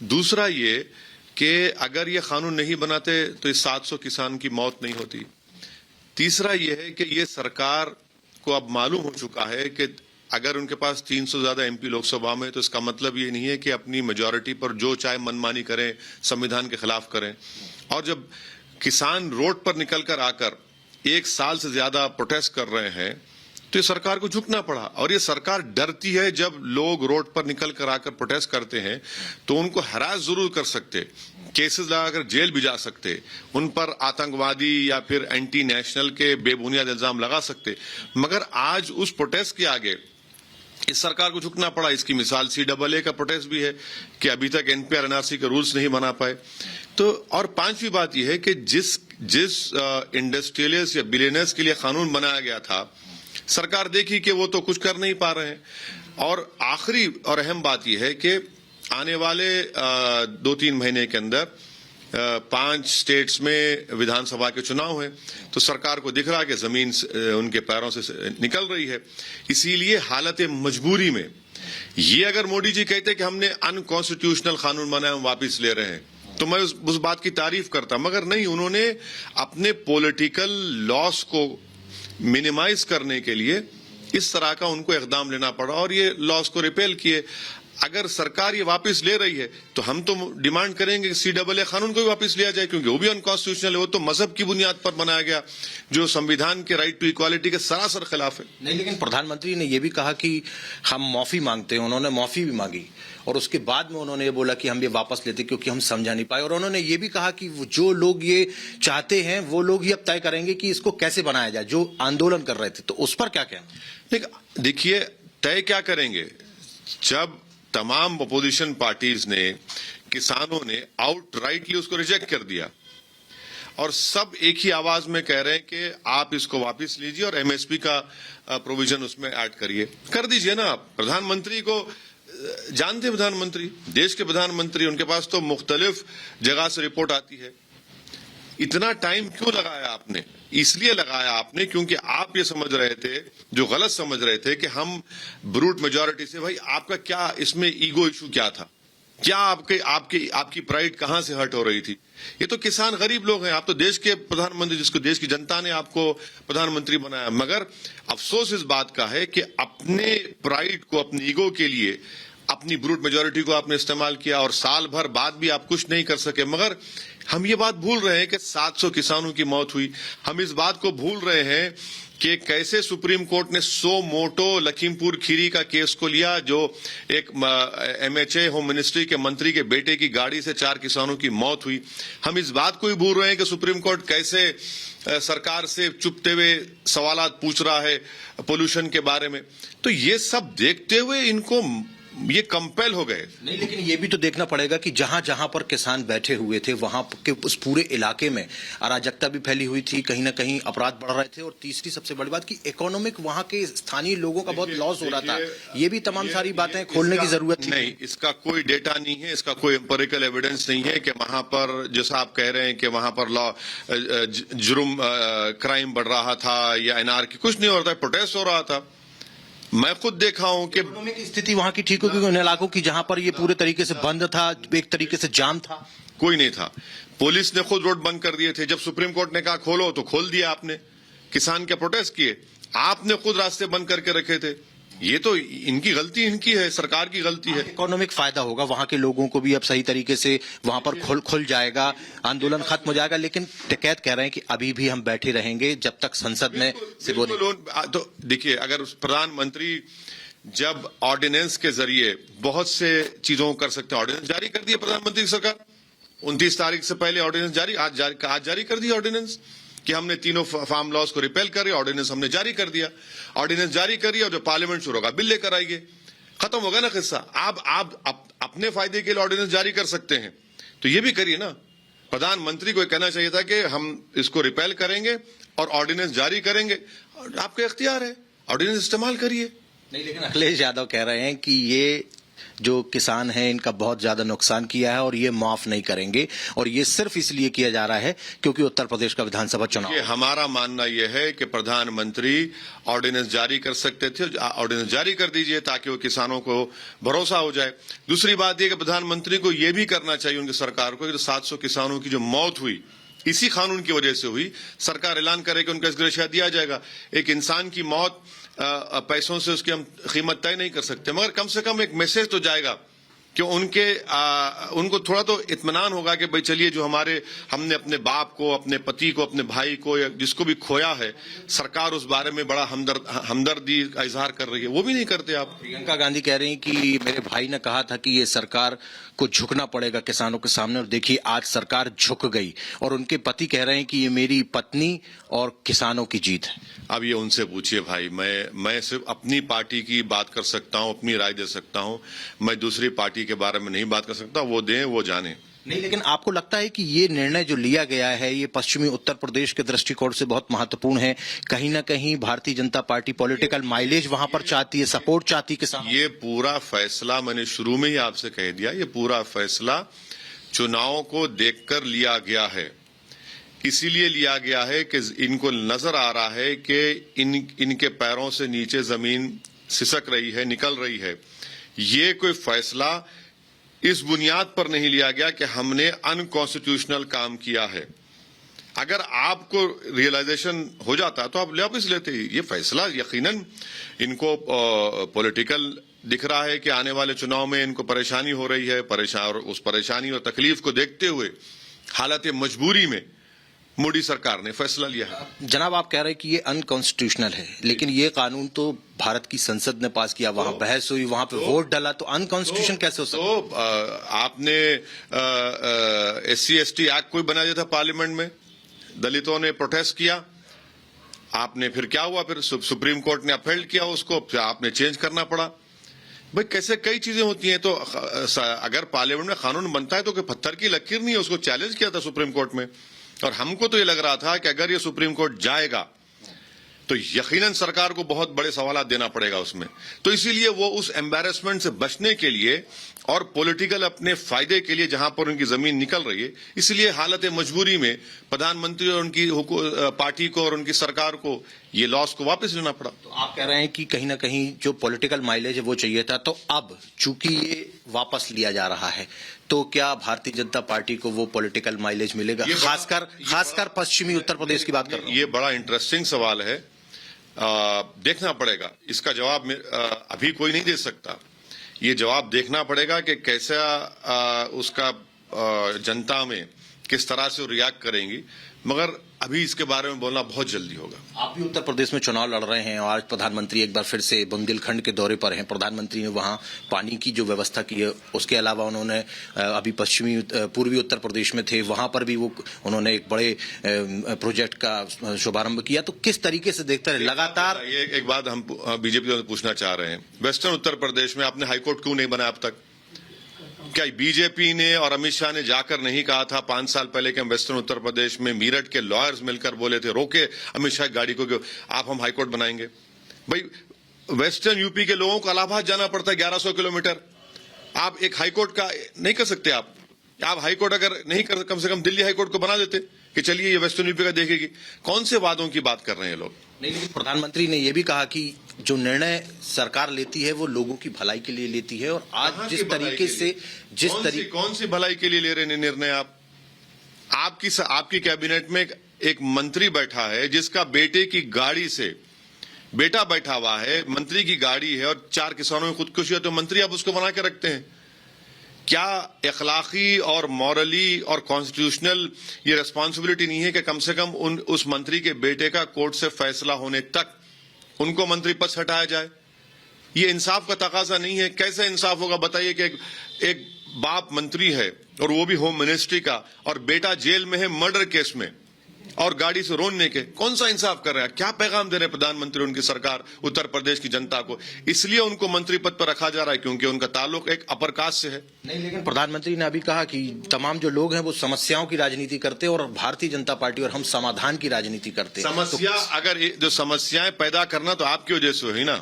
दूसरा ये कि अगर ये कानून नहीं बनाते तो इस 700 किसान की मौत नहीं होती। तीसरा ये है कि ये सरकार को अब मालूम हो चुका है कि अगर उनके पास 300 ज्यादा एमपी लोकसभा में, तो इसका मतलब ये नहीं है कि अपनी मेजॉरिटी पर जो चाहे मनमानी करें, संविधान के खिलाफ करें। और जब किसान रोड पर निकलकर आकर 1 साल से ज्यादा प्रोटेस्ट कर रहे हैं, तो ये सरकार को झुकना पड़ा। और ये सरकार डरती है जब लोग रोड पर निकल कर आकर प्रोटेस्ट करते हैं तो उनको हरास जरूर कर सकते, केसेस लगाकर जेल भी जा सकते, उन पर आतंकवादी या फिर एंटी नेशनल के बेबुनियाद इल्जाम लगा सकते। मगर आज उस प्रोटेस्ट के आगे इस सरकार को झुकना पड़ा। इसकी मिसाल CAA का प्रोटेस्ट भी है कि अभी तक NPR NRC के रूल्स नहीं बना पाए। तो और पांचवी बात यह है कि जिस इंडस्ट्रियलिस्ट या बिलियनर्स के लिए कानून बनाया गया था, सरकार देखी कि वो तो कुछ कर नहीं पा रहे हैं। और आखिरी और अहम बात यह है कि आने वाले 2-3 महीने के अंदर 5 स्टेट्स में विधानसभा के चुनाव हैं, तो सरकार को दिख रहा है कि जमीन उनके पैरों से निकल रही है। इसीलिए हालत मजबूरी में ये अगर मोदी जी कहते कि हमने अनकॉन्स्टिट्यूशनल कानून बनाया, हम वापिस ले रहे हैं, तो मैं उस बात की तारीफ करता। मगर नहीं, उन्होंने अपने पॉलिटिकल लॉस को मिनिमाइज करने के लिए इस तरह का उनको इकदाम लेना पड़ा और ये लॉस को रिपेल किए। अगर सरकार ये वापस ले रही है तो हम तो डिमांड करेंगे कि CAA कानून को भी वापस लिया जाए, क्योंकि वो भी अनकॉन्स्टिट्यूशनल है। वो तो मजहब की बुनियाद पर बनाया गया, जो संविधान के राइट टू इक्वालिटी के सरासर खिलाफ है। नहीं, लेकिन प्रधानमंत्री ने ये भी कहा कि हम माफी मांगते हैं। उन्होंने माफी भी मांगी और उसके बाद में उन्होंने ये बोला कि हम ये वापस लेते क्योंकि हम समझा नहीं पाए। और उन्होंने ये भी कहा कि जो लोग ये चाहते हैं वो लोग ही अब तय करेंगे कि इसको कैसे बनाया जाए, जो आंदोलन कर रहे थे। तो उस पर क्या कहना? देखिए, तय क्या करेंगे? जब तमाम अपोजिशन पार्टीज ने, किसानों ने आउटराइटली उसको रिजेक्ट कर दिया और सब एक ही आवाज में कह रहे हैं कि आप इसको वापस लीजिए और MSP का प्रोविजन उसमें ऐड करिए, कर दीजिए ना। आप प्रधानमंत्री को जानते हैं, प्रधानमंत्री, देश के प्रधानमंत्री, उनके पास तो मुख्तलिफ जगह से रिपोर्ट आती है। इतना टाइम क्यों लगाया आपने? इसलिए लगाया आपने क्योंकि आप ये समझ रहे थे, जो गलत समझ रहे थे, कि हम ब्रूट मेजॉरिटी से, भाई आपका क्या इसमें ईगो इशू क्या था? क्या आपकी प्राइड कहां से हर्ट हो रही थी? ये तो किसान गरीब लोग हैं, आप तो देश के प्रधानमंत्री, जिसको देश की जनता ने आपको प्रधानमंत्री बनाया। मगर अफसोस इस बात का है कि अपने प्राइड को, अपनी ईगो के लिए अपनी ब्रूट मेजॉरिटी को आपने इस्तेमाल किया और साल भर बाद भी आप कुछ नहीं कर सके। मगर हम ये बात भूल रहे हैं कि 700 किसानों की मौत हुई। हम इस बात को भूल रहे हैं कि कैसे सुप्रीम कोर्ट ने सो मोटो लखीमपुर खीरी का केस को लिया, जो एक MHA होम मिनिस्ट्री के मंत्री के बेटे की गाड़ी से 4 किसानों की मौत हुई। हम इस बात को भी भूल रहे हैं कि सुप्रीम कोर्ट कैसे सरकार से चुपते हुए सवालात पूछ रहा है पोल्यूशन के बारे में। तो ये सब देखते हुए इनको ये कंपेल हो गए। नहीं, लेकिन ये भी तो देखना पड़ेगा कि जहां जहां पर किसान बैठे हुए थे वहां के उस पूरे इलाके में अराजकता भी फैली हुई थी, कहीं ना कहीं अपराध बढ़ रहे थे। और तीसरी सबसे बड़ी बात कि इकोनॉमिक, वहां के स्थानीय लोगों का बहुत लॉस हो रहा था। ये भी तमाम सारी बातें खोलने की जरूरत थी। नहीं, इसका कोई डेटा नहीं है, इसका कोई एम्पिरिकल एविडेंस नहीं है कि वहां पर, जैसा आप कह रहे हैं कि वहां पर जुर्म, क्राइम बढ़ रहा था या एनआरकी, कुछ नहीं हो रहा था, प्रोटेस्ट हो रहा था। मैं खुद देखा हूं कि इकोनॉमिक स्थिति वहां की ठीक होगी उन इलाकों की जहां पर ये पूरे तरीके से बंद था, एक तरीके से जाम था। कोई नहीं था। पुलिस ने खुद रोड बंद कर दिए थे। जब सुप्रीम कोर्ट ने कहा खोलो तो खोल दिया आपने। किसान के प्रोटेस्ट किए, आपने खुद रास्ते बंद करके रखे थे। ये तो इनकी गलती, इनकी है, सरकार की गलती है। इकोनॉमिक फायदा होगा वहां के लोगों को भी, अब सही तरीके से वहां पर खुल जाएगा, आंदोलन खत्म हो जाएगा। लेकिन टिकैत कह रहे हैं कि अभी भी हम बैठे रहेंगे जब तक संसद में से वो नहीं। तो देखिए, अगर प्रधानमंत्री जब ऑर्डिनेंस के जरिए बहुत से चीजों को कर सकते हैं, ऑर्डिनेंस जारी कर दिया प्रधानमंत्री की सरकार, 29 तारीख से पहले ऑर्डिनेंस जारी, आज जारी कर दिया ऑर्डिनेंस कि हमने तीनों फार्म लॉज को रिपेल कर रहे, ऑर्डिनेंस हमने जारी कर दिया। ऑर्डिनेंस जारी करिए और जो पार्लियामेंट शुरू होगा बिल लेकर आइए, खत्म होगा ना किस्सा। आप अपने फायदे के लिए ऑर्डिनेंस जारी कर सकते हैं तो ये भी करिए ना। प्रधानमंत्री को कहना चाहिए था कि हम इसको रिपेल करेंगे और ऑर्डिनेंस जारी करेंगे, आपका इख्तियार है, ऑर्डिनेंस इस्तेमाल करिए। नहीं, लेकिन अखिलेश यादव कह रहे हैं कि ये जो किसान हैं इनका बहुत ज्यादा नुकसान किया है और ये माफ नहीं करेंगे, और ये सिर्फ इसलिए किया जा रहा है क्योंकि उत्तर प्रदेश का विधानसभा चुनाव। हमारा मानना यह है कि प्रधानमंत्री ऑर्डिनेंस जारी कर सकते थे, ऑर्डिनेंस जारी कर दीजिए ताकि वो किसानों को भरोसा हो जाए। दूसरी बात यह कि प्रधानमंत्री को यह भी करना चाहिए उनकी सरकार को कि 700 किसानों की जो मौत हुई इसी कानून की वजह से हुई, सरकार ऐलान करे कि उनका ग्रेशिया दिया जाएगा। एक इंसान की मौत पैसों से उसकी हम कीमत तय नहीं कर सकते, मगर कम से कम एक मैसेज तो जाएगा कि उनको थोड़ा तो इत्मीनान होगा कि भाई चलिए जो हमने अपने बाप को, अपने पति को, अपने भाई को या जिसको भी खोया है, सरकार उस बारे में बड़ा हमदर्दी का इजहार कर रही है। वो भी नहीं करते आप। प्रियंका गांधी कह रही हैं कि मेरे भाई ने कहा था कि ये सरकार को झुकना पड़ेगा किसानों के सामने, और देखिए आज सरकार झुक गई, और उनके पति कह रहे हैं कि ये मेरी पत्नी और किसानों की जीत है। अब ये उनसे पूछिए भाई, मैं सिर्फ अपनी पार्टी की बात कर सकता हूं, अपनी राय दे सकता हूं, मैं दूसरी पार्टी के बारे में नहीं बात कर सकता। वो दें, वो जाने। नहीं, लेकिन आपको लगता है कि ये निर्णय जो लिया गया है ये पश्चिमी उत्तर प्रदेश के दृष्टिकोण से बहुत महत्वपूर्ण है? कहीं ना कहीं Bharatiya Janata party political mileage वहां पर चाहती है, सपोर्ट चाहती है किसान? ये पूरा फैसला मैंने शुरू में ही आपसे कह दिया, ये पूरा फैसला चुनाव को देखकर लिया गया है। इसीलिए लिया गया है कि इनको नजर आ रहा है कि इनके पैरों से नीचे जमीन सिसक रही है, निकल रही है। ये कोई फैसला इस बुनियाद पर नहीं लिया गया कि हमने अनकॉन्स्टिट्यूशनल काम किया है। अगर आपको रियलाइजेशन हो जाता तो आप वापस लेते। ये फैसला यकीनन इनको पॉलिटिकल दिख रहा है कि आने वाले चुनाव में इनको परेशानी हो रही है, और उस परेशानी और तकलीफ को देखते हुए हालत मजबूरी में मोदी सरकार ने फैसला लिया है। जनाब, आप कह रहे हैं कि ये अनकॉन्स्टिट्यूशनल है, लेकिन ये कानून तो भारत की संसद ने पास किया, वहां बहस हुई, वहां पे वोट डाला, तो अनकॉन्स्टिट्यूशन कैसे हो सकता है? तो आपने SC/ST एक्ट कोई बना दिया था पार्लियामेंट में, दलितों ने प्रोटेस्ट किया, आपने फिर क्या हुआ, फिर सुप्रीम कोर्ट ने अपहेल्ड किया उसको, आपने चेंज करना पड़ा। भाई कैसे कई चीजें होती हैं। तो अगर पार्लियामेंट में कानून बनता है तो कोई पत्थर की लकीर नहीं है। उसको चैलेंज किया था सुप्रीम कोर्ट में, और हमको तो ये लग रहा था कि अगर ये सुप्रीम कोर्ट जाएगा तो यकीनन सरकार को बहुत बड़े सवाल देना पड़ेगा उसमें। तो इसीलिए वो उस एम्बैरेसमेंट से बचने के लिए और पॉलिटिकल अपने फायदे के लिए, जहां पर उनकी जमीन निकल रही है, इसलिए हालत मजबूरी में प्रधानमंत्री और उनकी पार्टी को और उनकी सरकार को ये लॉस को वापस लेना पड़ा। तो आप कह रहे हैं कि कहीं ना कहीं जो पॉलिटिकल माइलेज है वो चाहिए था, तो अब चूंकि ये वापस लिया जा रहा है तो क्या भारतीय जनता पार्टी को वो पॉलिटिकल माइलेज मिलेगा? खासकर पश्चिमी उत्तर प्रदेश की बात कर रहा हूं। ये बड़ा इंटरेस्टिंग सवाल है, देखना पड़ेगा। इसका जवाब अभी कोई नहीं दे सकता। ये जवाब देखना पड़ेगा कि कैसा उसका जनता में किस तरह से रिएक्ट करेंगी, मगर अभी इसके बारे में बोलना बहुत जल्दी होगा। आप भी उत्तर प्रदेश में चुनाव लड़ रहे हैं और आज प्रधानमंत्री एक बार फिर से बुंदेलखंड के दौरे पर हैं। प्रधानमंत्री ने वहां पानी की जो व्यवस्था की है, उसके अलावा उन्होंने अभी पूर्वी उत्तर प्रदेश में थे, वहां पर भी उन्होंने एक बड़े प्रोजेक्ट का शुभारंभ किया। तो किस तरीके से देखते हैं लगातार? ये एक बात हम बीजेपी से पूछना चाह रहे हैं, वेस्टर्न उत्तर प्रदेश में आपने हाईकोर्ट क्यों नहीं बनाया अब तक? क्या बीजेपी ने और अमित शाह ने जाकर नहीं कहा था 5 साल पहले कि हम वेस्टर्न उत्तर प्रदेश में मीरठ के लॉयर्स मिलकर बोले थे, रोके अमित शाह गाड़ी को कि आप हम हाईकोर्ट बनाएंगे? भाई वेस्टर्न यूपी के लोगों को इलाहाबाद जाना पड़ता है 1100 किलोमीटर। आप एक हाईकोर्ट का नहीं कर सकते। आप हाईकोर्ट अगर नहीं कर, कम से कम दिल्ली हाईकोर्ट को बना देते कि चलिए ये वेस्टर्न यूपी का देखेगी। कौन से वादों की बात कर रहे हैं लोग? नहीं, लेकिन प्रधानमंत्री ने यह भी कहा कि जो निर्णय सरकार लेती है वो लोगों की भलाई के लिए लेती है, और आज जिस तरीके से कौन सी भलाई के लिए ले रहे हैं निर्णय? आपकी कैबिनेट में एक मंत्री बैठा है जिसका बेटे की गाड़ी से बेटा बैठा हुआ है, मंत्री की गाड़ी है और 4 किसानों में खुदकुशी है, तो मंत्री आप उसको बना के रखते हैं। क्या अखलाकी और मॉरली और कॉन्स्टिट्यूशनल ये रिस्पॉन्सिबिलिटी नहीं है कि कम से कम उस मंत्री के बेटे का कोर्ट से फैसला होने तक उनको मंत्री पद से हटाया जाए? ये इंसाफ का तकाजा नहीं है। कैसे इंसाफ होगा बताइए कि एक बाप मंत्री है और वो भी होम मिनिस्ट्री का, और बेटा जेल में है मर्डर केस में और गाड़ी से रोनने के? कौन सा इंसाफ कर रहा है? क्या पैगाम दे रहे हैं प्रधानमंत्री उनकी सरकार उत्तर प्रदेश की जनता को? इसलिए उनको मंत्री पद पर रखा जा रहा है क्योंकि उनका ताल्लुक एक अपर कास्ट से है। नहीं, लेकिन प्रधानमंत्री ने अभी कहा कि तमाम जो लोग हैं वो समस्याओं की राजनीति करते हैं और भारतीय जनता पार्टी और हम समाधान की राजनीति करते हैं। अगर जो समस्याएं पैदा करना तो आपकी वजह से हुई ना।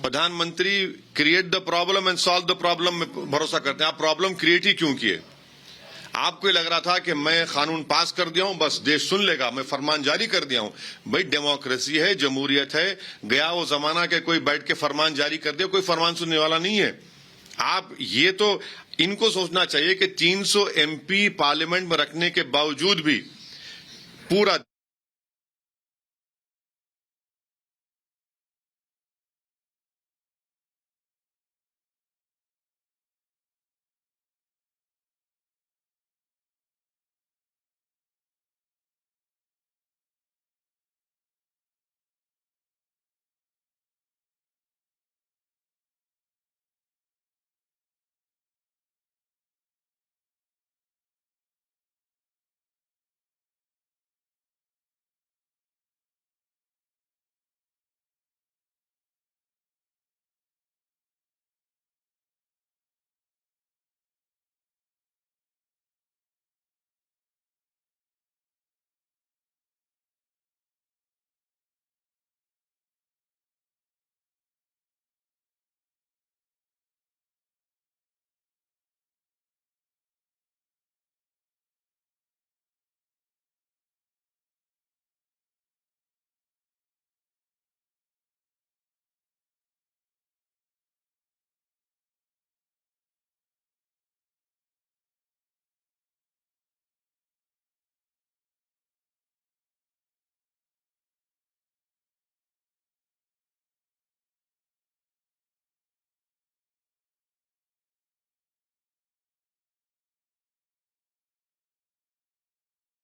प्रधानमंत्री create the problem and solve the problem में भरोसा करते हैं। आप प्रॉब्लम क्रिएट ही क्यों किए? आपको लग रहा था कि मैं कानून पास कर दिया हूं, बस देश सुन लेगा, मैं फरमान जारी कर दिया हूं। भाई डेमोक्रेसी है, जमहूरियत है, गया वो जमाना के कोई बैठ के फरमान जारी कर दिया, कोई फरमान सुनने वाला नहीं है। आप ये तो इनको सोचना चाहिए कि 300 MP पार्लियामेंट में रखने के बावजूद भी पूरा